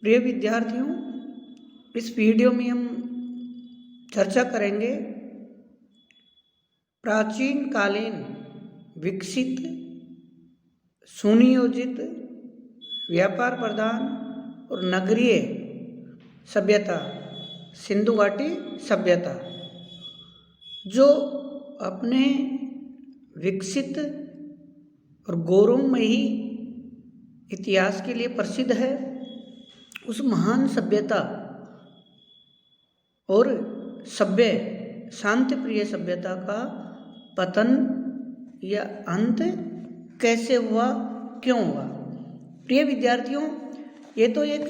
प्रिय विद्यार्थियों, इस वीडियो में हम चर्चा करेंगे प्राचीन कालीन विकसित सुनियोजित व्यापार प्रधान और नगरीय सभ्यता सिंधु घाटी सभ्यता, जो अपने विकसित और गौरवमयी इतिहास के लिए प्रसिद्ध है। उस महान सभ्यता और सभ्य शांति प्रिय सभ्यता का पतन या अंत कैसे हुआ, क्यों हुआ। प्रिय विद्यार्थियों, ये तो एक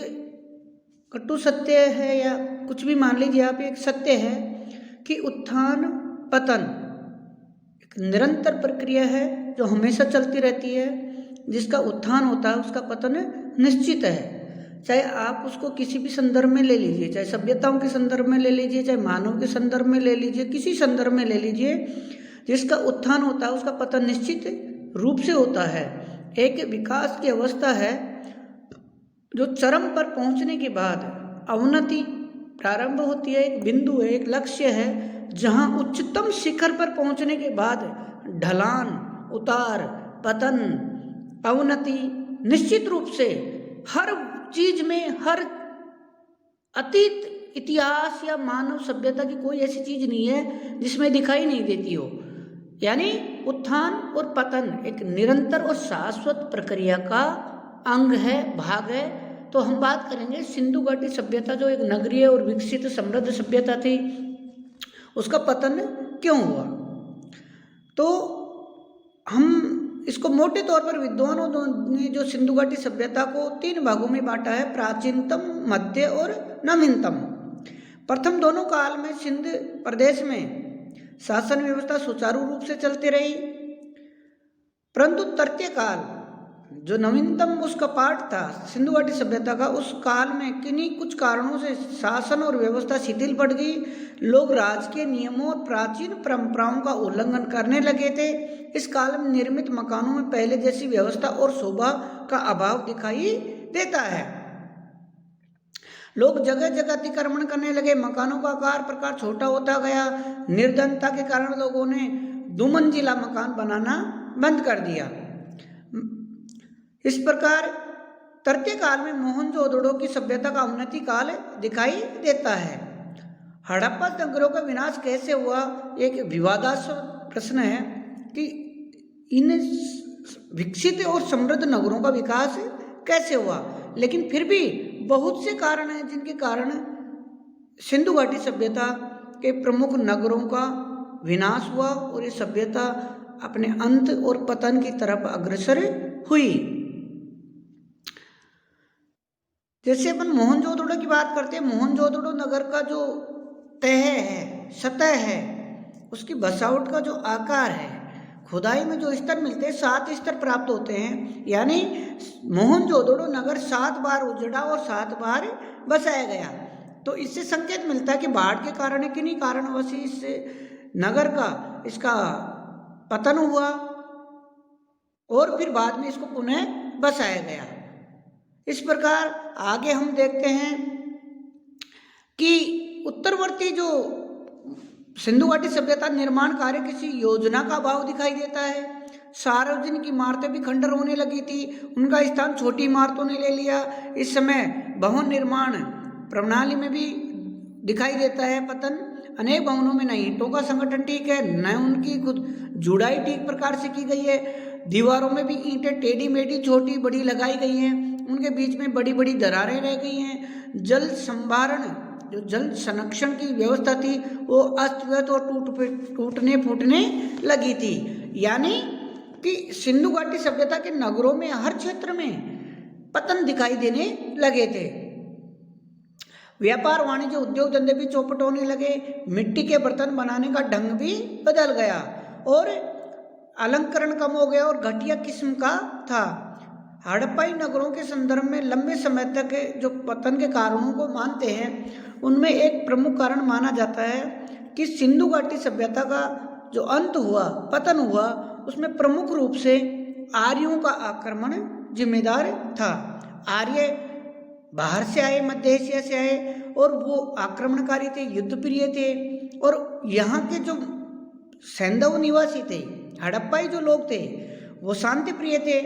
कटु सत्य है या कुछ भी मान लीजिए आप, एक सत्य है कि उत्थान पतन एक निरंतर प्रक्रिया है जो हमेशा चलती रहती है। जिसका उत्थान होता है उसका पतन निश्चित है। चाहे आप उसको किसी भी संदर्भ में ले लीजिए, चाहे सभ्यताओं के संदर्भ में ले लीजिए, चाहे मानव के संदर्भ में ले लीजिए, किसी संदर्भ में ले लीजिए, जिसका उत्थान होता है उसका पतन निश्चित रूप से होता है। एक विकास की अवस्था है जो चरम पर पहुंचने के बाद अवनति प्रारंभ होती है, एक बिंदु है, एक लक्ष्य है, जहां उच्चतम शिखर पर पहुंचने के बाद ढलान, उतार, पतन, अवनति निश्चित रूप से हर चीज में, हर अतीत इतिहास या मानव सभ्यता की कोई ऐसी चीज नहीं है जिसमें दिखाई नहीं देती हो। यानी उत्थान और पतन एक निरंतर और शाश्वत प्रक्रिया का अंग है, भाग है। तो हम बात करेंगे सिंधु घाटी सभ्यता, जो एक नगरीय और विकसित समृद्ध सभ्यता थी, उसका पतन क्यों हुआ। तो हम इसको मोटे तौर पर विद्वानों ने जो सिंधु घाटी सभ्यता को 3 भागों में बांटा है, प्राचीनतम, मध्य और नवीनतम। प्रथम दोनों काल में सिंध प्रदेश में शासन व्यवस्था सुचारू रूप से चलती रही, परंतु तृतीय काल जो नवीनतम उसका पार्ट था सिंधु घाटी सभ्यता का, उस काल में किन्हीं कुछ कारणों से शासन और व्यवस्था शिथिल पड़ गई। लोग राजकीय नियमों और प्राचीन परंपराओं का उल्लंघन करने लगे थे। इस काल में निर्मित मकानों में पहले जैसी व्यवस्था और शोभा का अभाव दिखाई देता है। लोग जगह जगह अतिक्रमण करने लगे, मकानों का आकार प्रकार छोटा होता गया। निर्धनता के कारण लोगों ने दुमंजिला मकान बनाना बंद कर दिया। इस प्रकार तृतीय काल में मोहनजोदड़ो की सभ्यता का उन्नति काल दिखाई देता है। हड़प्पा नगरों का विनाश कैसे हुआ, एक विवादास्पद प्रश्न है कि इन विकसित और समृद्ध नगरों का विकास कैसे हुआ। लेकिन फिर भी बहुत से कारण हैं जिनके कारण सिंधु घाटी सभ्यता के प्रमुख नगरों का विनाश हुआ और ये सभ्यता अपने अंत और पतन की तरफ अग्रसर हुई। जैसे अपन मोहनजोदड़ो की बात करते हैं, मोहनजोदड़ो नगर का जो तह है, सतह है, उसकी बसावट का जो आकार है, खुदाई में जो स्तर मिलते हैं, 7 स्तर प्राप्त होते हैं। यानी मोहनजोदड़ो नगर 7 बार उजड़ा और 7 बार बसाया गया। तो इससे संकेत मिलता है कि बाढ़ के कारण, किन्हीं कारणवश इस नगर का इसका पतन हुआ और फिर बाद में इसको पुनः बसाया गया। इस प्रकार आगे हम देखते हैं कि उत्तरवर्ती जो सिंधु घाटी सभ्यता निर्माण कार्य किसी योजना का अभाव दिखाई देता है। सार्वजनिक इमारतें भी खंडर होने लगी थी, उनका स्थान छोटी इमारतों ने ले लिया। इस समय भवन निर्माण प्रणाली में भी दिखाई देता है पतन। अनेक भवनों में न ईंटों का संगठन ठीक है, न उनकी खुद जुड़ाई ठीक प्रकार से की गई है। दीवारों में भी ईंटें टेढ़ी मेढ़ी छोटी बड़ी लगाई गई हैं, उनके बीच में बड़ी बड़ी दरारें रह गई हैं। जल संभारण, जो जल संरक्षण की व्यवस्था थी, वो अस्त व्यस्त और टूटने फूटने लगी थी। यानी कि सिंधु घाटी सभ्यता के नगरों में हर क्षेत्र में पतन दिखाई देने लगे थे। व्यापार, वाणिज्य, उद्योग धंधे भी चौपट होने लगे। मिट्टी के बर्तन बनाने का ढंग भी बदल गया और अलंकरण कम हो गया और घटिया किस्म का था। हड़प्पाई नगरों के संदर्भ में लंबे समय तक जो पतन के कारणों को मानते हैं, उनमें एक प्रमुख कारण माना जाता है कि सिंधु घाटी सभ्यता का जो अंत हुआ, पतन हुआ, उसमें प्रमुख रूप से आर्यों का आक्रमण जिम्मेदार था। आर्य बाहर से आए, मध्य एशिया से आए, और वो आक्रमणकारी थे, युद्ध प्रिय थे। और यहाँ के जो सैंधव निवासी थे, हड़प्पाई जो लोग थे, वो शांति प्रिय थे,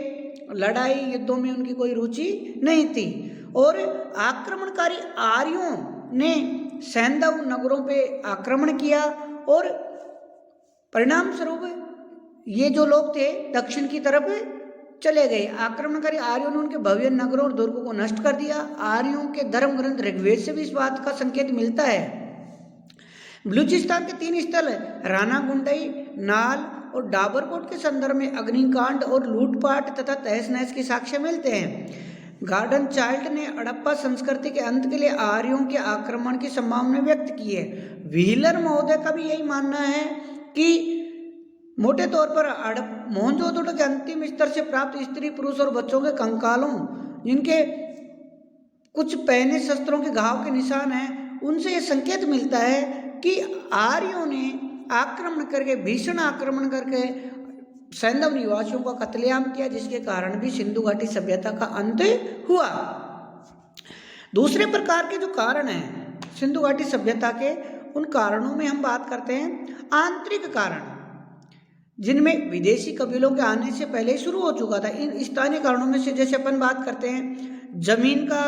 लड़ाई युद्धों में उनकी कोई रुचि नहीं थी। और आक्रमणकारी आर्यों ने सैंधव नगरों पे आक्रमण किया और परिणाम स्वरूप ये जो लोग थे दक्षिण की तरफ चले गए। आक्रमणकारी आर्यों ने उनके भव्य नगरों और दुर्गों को नष्ट कर दिया। आर्यों के धर्म ग्रंथ ऋग्वेद से भी इस बात का संकेत मिलता है। बलूचिस्तान के 3 स्थल राना गुंडई, नाल और डाबरकोट के संदर्भ में अग्निकांड और लूटपाट तथा तहस नहस के साक्ष्य मिलते हैं। गार्डन चाइल्ड ने हड़प्पा संस्कृति के अंत के लिए आर्यों के आक्रमण की संभावना व्यक्त की है। व्हीलर महोदय का भी यही मानना है कि मोटे तौर पर मोहनजोदड़ो के अंतिम स्तर से प्राप्त स्त्री, पुरुष और बच्चों के कंकालों, जिनके कुछ पहने शस्त्रों के घाव के निशान हैं, उनसे यह संकेत मिलता है कि आर्यों ने आक्रमण करके, भीषण आक्रमण करके सैंधव निवासियों का कत्लेआम किया, जिसके कारण भी सिंधु घाटी सभ्यता का अंत हुआ। दूसरे प्रकार के जो कारण हैं सिंधु घाटी सभ्यता के, उन कारणों में हम बात करते हैं आंतरिक कारण, जिनमें विदेशी कबीलों के आने से पहले ही शुरू हो चुका था। इन स्थानीय कारणों में से जैसे अपन बात करते हैं जमीन का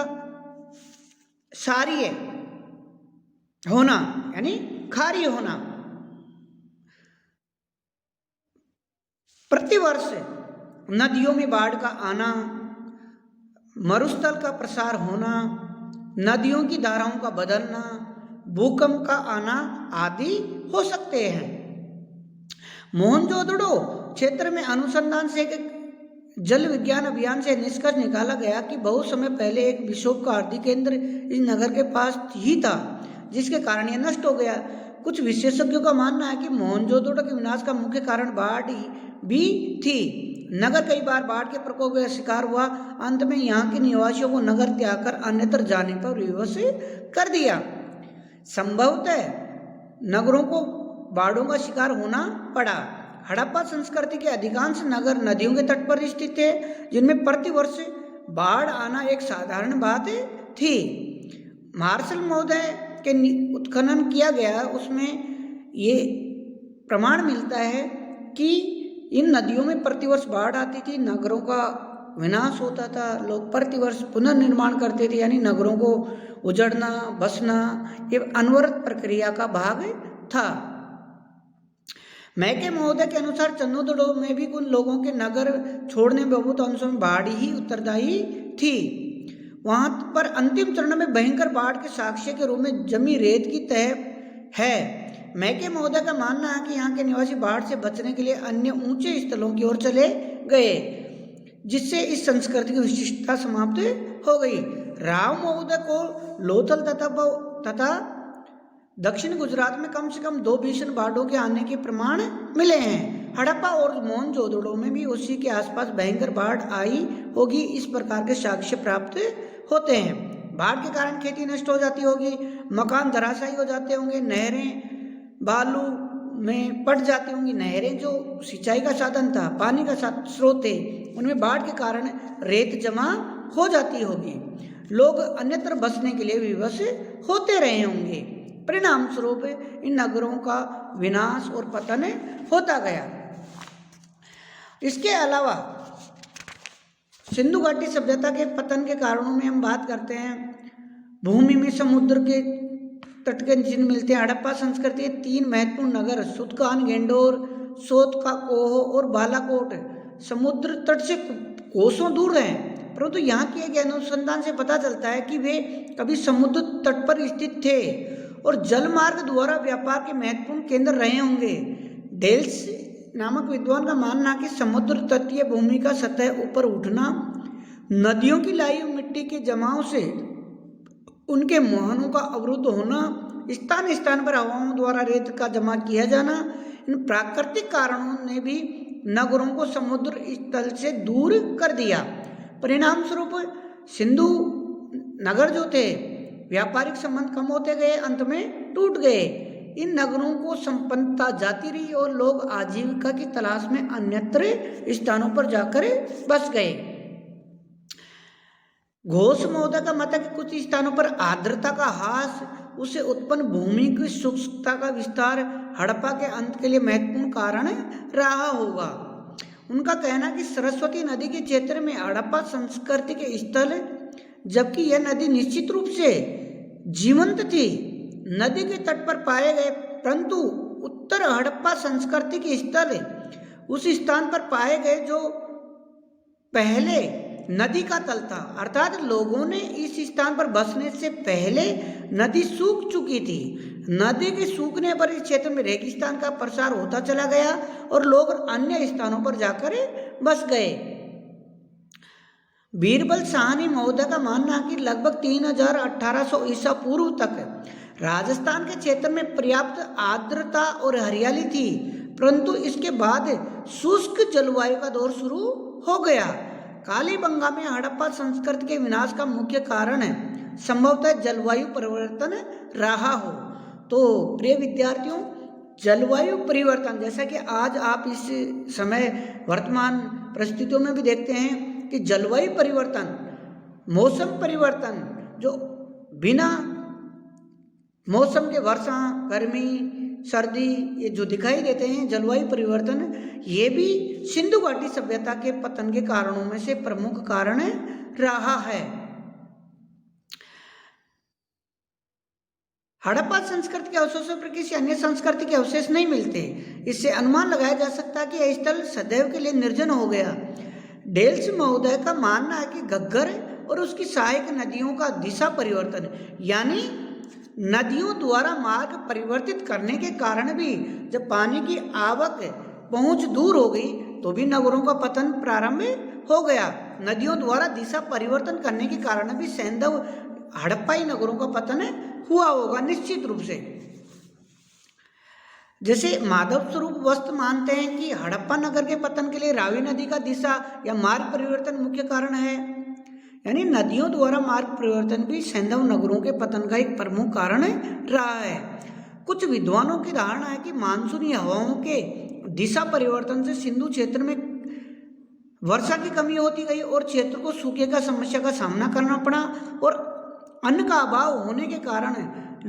क्षारीय होना, यानी खारी होना, प्रतिवर्ष नदियों में बाढ़ का आना, मरुस्थल का प्रसार होना, नदियों की धाराओं का बदलना, भूकंप का आना आदि हो सकते हैं। मोहनजोदड़ो क्षेत्र में अनुसंधान से एक जल विज्ञान अभियान से निष्कर्ष निकाला गया कि बहुत समय पहले एक विक्षोभ का आर्थिक केंद्र इस नगर के पास ही था, जिसके कारण यह नष्ट हो गया। कुछ विशेषज्ञों का मानना है कि मोहनजोदड़ो के विनाश का मुख्य कारण बाढ़ भी थी। नगर कई बार बाढ़ के प्रकोप का शिकार हुआ। अंत में यहाँ के निवासियों को नगर त्याग कर अन्यत्र जाने पर विवश कर दिया। संभवतः नगरों को बाढ़ों का शिकार होना पड़ा। हड़प्पा संस्कृति के अधिकांश नगर नदियों के तट पर स्थित थे, जिनमें प्रतिवर्ष बाढ़ आना एक साधारण बात थी। मार्शल महोदय के उत्खनन किया गया, उसमें ये प्रमाण मिलता है कि इन नदियों में प्रतिवर्ष बाढ़ आती थी, नगरों का विनाश होता था, लोग प्रतिवर्ष पुनर्निर्माण करते थे, यानी नगरों को उजड़ना, बसना, ये अनवरत प्रक्रिया का भाग था। मैके महोदय के अनुसार चंदोदड़ो में भी उन लोगों के नगर छोड़ने में बहुत अंशों में बाढ़ ही उत्तरदायी थी। वहां पर अंतिम चरण में भयंकर बाढ़ के साक्ष्य के रूप में जमी रेत की तह है। मैके महोदय का मानना है कि यहाँ के निवासी बाढ़ से बचने के लिए अन्य ऊंचे स्थलों की ओर चले गए, जिससे इस संस्कृति की विशिष्टता समाप्त हो गई। राव महोदय को लोथल तथा दक्षिण गुजरात में कम से कम 2 भीषण बाढ़ों के आने के प्रमाण मिले हैं। हड़प्पा और मोहनजोदड़ो में भी उसी के आसपास भयंकर बाढ़ आई होगी, इस प्रकार के साक्ष्य प्राप्त होते हैं। बाढ़ के कारण खेती नष्ट हो जाती होगी, मकान धराशायी हो जाते होंगे, नहरें बालू में पट जाती होंगी। नहरें जो सिंचाई का साधन था, पानी का स्रोत थे, उनमें बाढ़ के कारण रेत जमा हो जाती होगी। लोग अन्यत्र बसने के लिए विवश होते रहे होंगे। परिणाम स्वरूप इन नगरों का विनाश और पतन होता गया। इसके अलावा सिंधु घाटी सभ्यता के पतन के कारणों में हम बात करते हैं। भूमि में समुद्र के तट के चिन्ह मिलते हैं। हड़प्पा संस्कृति के 3 महत्वपूर्ण नगर सुतकान, गेंडोर, सोतकाकोह और बालाकोट समुद्र तट से कोसों दूर हैं, परंतु यहाँ की एक अनुसंधान से पता चलता है कि वे कभी समुद्र तट पर स्थित थे और जल मार्ग द्वारा व्यापार के महत्वपूर्ण केंद्र रहे होंगे। डेल्स नामक विद्वान का मानना है कि समुद्र तटीय भूमि का सतह ऊपर उठना, नदियों की लाई हुई मिट्टी के जमाव से उनके मोहनों का अवरुद्ध होना, स्थान स्थान पर हवाओं द्वारा रेत का जमा किया जाना, इन प्राकृतिक कारणों ने भी नगरों को समुद्र तल से दूर कर दिया। परिणाम स्वरूप सिंधु नगर जो थे, व्यापारिक संबंध कम होते गए, अंत में टूट गए। इन नगरों को संपन्नता जाती रही और लोग आजीविका की तलाश में अन्यत्र स्थानों पर जाकर बस गए। घोष महोदय का मत है कि कुछ स्थानों पर आर्द्रता का ह्रास, उससे उत्पन्न भूमि की शुष्कता का विस्तार हड़प्पा के अंत के लिए महत्वपूर्ण कारण रहा होगा। उनका कहना है कि सरस्वती नदी के क्षेत्र में हड़प्पा संस्कृति के स्थल, जबकि यह नदी निश्चित रूप से जीवंत थी, नदी के तट पर पाए गए, परंतु उत्तर हड़प्पा संस्कृति के स्थल उस स्थान पर पाए गए जो पहले नदी का तल था, अर्थात लोगों ने इस स्थान पर बसने से पहले नदी सूख चुकी थी। नदी के सूखने पर इस क्षेत्र में रेगिस्तान का प्रसार होता चला गया और लोग अन्य स्थानों पर जाकर बस गए। बीरबल साहनी महोदय का मानना है कि लगभग 3800 ईसा पूर्व तक राजस्थान के क्षेत्र में पर्याप्त आर्द्रता और हरियाली थी, परंतु इसके बाद शुष्क जलवायु का दौर शुरू हो गया। कालीबंगा में हड़प्पा संस्कृति के विनाश का मुख्य कारण संभवतः जलवायु परिवर्तन रहा हो। तो प्रिय विद्यार्थियों, जलवायु परिवर्तन, जैसा कि आज आप इस समय वर्तमान परिस्थितियों में भी देखते हैं कि जलवायु परिवर्तन, मौसम परिवर्तन, जो बिना मौसम के वर्षा, गर्मी, सर्दी, ये जो दिखाई देते हैं जलवायु परिवर्तन, ये भी सिंधु घाटी सभ्यता के पतन के कारणों में से प्रमुख कारण रहा है। हड़प्पा संस्कृति के अवशेषों पर किसी अन्य संस्कृति के अवशेष नहीं मिलते। इससे अनुमान लगाया जा सकता है कि यह स्थल सदैव के लिए निर्जन हो गया। डेल्स महोदय का मानना है कि घग्गर और उसकी सहायक नदियों का दिशा परिवर्तन, यानी नदियों द्वारा मार्ग परिवर्तित करने के कारण भी जब पानी की आवक पहुंच दूर हो गई तो भी नगरों का पतन प्रारंभ हो गया। नदियों द्वारा दिशा परिवर्तन करने के कारण भी सैंधव हड़प्पाई नगरों का पतन हुआ होगा निश्चित रूप से। जैसे माधव स्वरूप वस्त मानते हैं कि हड़प्पा नगर के पतन के लिए रावी नदी का दिशा या मार्ग परिवर्तन मुख्य कारण है, यानी नदियों द्वारा मार्ग परिवर्तन भी सैंधव नगरों के पतन का एक प्रमुख कारण रहा है। कुछ विद्वानों की धारणा है कि मानसूनी हवाओं के दिशा परिवर्तन से सिंधु क्षेत्र में वर्षा की कमी होती गई और क्षेत्र को सूखे का समस्या का सामना करना पड़ा और अन्न का अभाव होने के कारण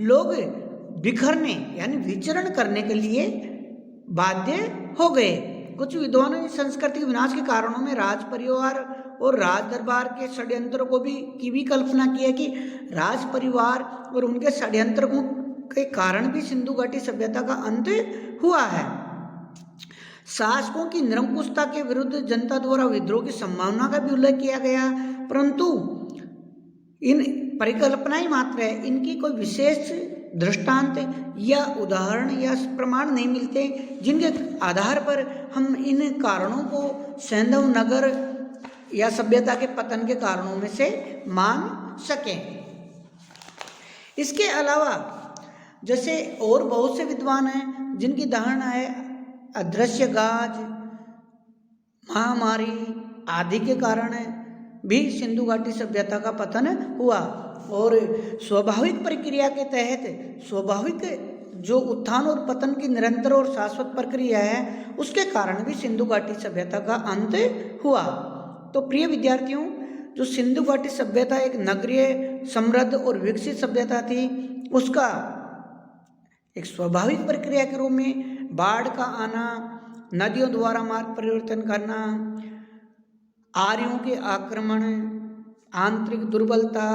लोग बिखरने यानी विचरण करने के लिए बाध्य हो गए। कुछ विद्वानों ने संस्कृति के विनाश के कारणों में राज परिवार और राज दरबार के षड्यंत्रों की भी कल्पना की है कि राज परिवार और उनके षड्यंत्रों के कारण भी सिंधु घाटी सभ्यता का अंत हुआ है। शासकों की निरंकुशता के विरुद्ध जनता द्वारा विद्रोह की संभावना का भी उल्लेख किया गया, परंतु इन परिकल्पनाएं मात्र है, इनकी कोई विशेष दृष्टांत या उदाहरण या प्रमाण नहीं मिलते जिनके आधार पर हम इन कारणों को सैंधव नगर या सभ्यता के पतन के कारणों में से मान सकें। इसके अलावा जैसे और बहुत से विद्वान हैं जिनकी धारणा है अदृश्य गाज, महामारी आदि के कारण भी सिंधु घाटी सभ्यता का पतन हुआ और स्वाभाविक प्रक्रिया के तहत स्वाभाविक जो उत्थान और पतन की निरंतर और शाश्वत प्रक्रिया है उसके कारण भी सिंधु घाटी सभ्यता का अंत हुआ। तो प्रिय विद्यार्थियों, जो सिंधु घाटी सभ्यता एक नगरीय समृद्ध और विकसित सभ्यता थी, उसका एक स्वाभाविक प्रक्रिया के रूप में बाढ़ का आना, नदियों द्वारा मार्ग परिवर्तन करना, आर्यों के आक्रमण, आंतरिक दुर्बलता,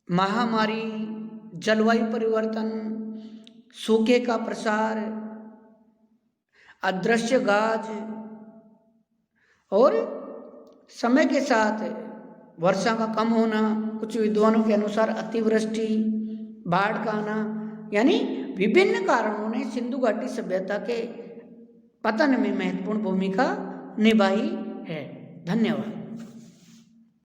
महामारी, जलवायु परिवर्तन, सूखे का प्रसार, अदृश्य गाज और समय के साथ वर्षा का कम होना, कुछ विद्वानों के अनुसार अतिवृष्टि, बाढ़ का आना, यानी विभिन्न कारणों ने सिंधु घाटी सभ्यता के पतन में महत्वपूर्ण भूमिका निभाई है। धन्यवाद।